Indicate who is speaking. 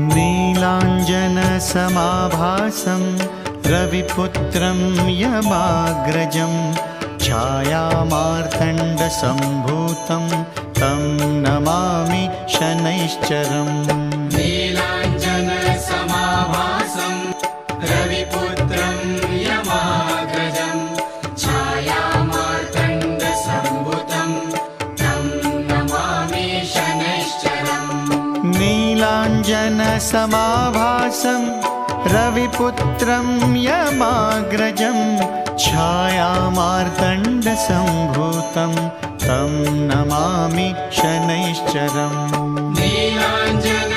Speaker 1: नीलाञ्जनसमाभासं रविपुत्रं यमाग्रजं छायामार्तण्डसम्भूतं तं नमामि शनैश्चरम्।
Speaker 2: नीलाञ्जनसमाभासं रविपुत्रं यमाग्रजं छायामार्तण्डसम्भूतं तं नमामि शनैश्चरम्।
Speaker 1: नीलाञ्जनसमाभासं रविपुत्रं यमाग्रजं छायामार्तण्डसम्भूतं तं नमामि शनैश्चरम्।
Speaker 2: नीलाञ्जन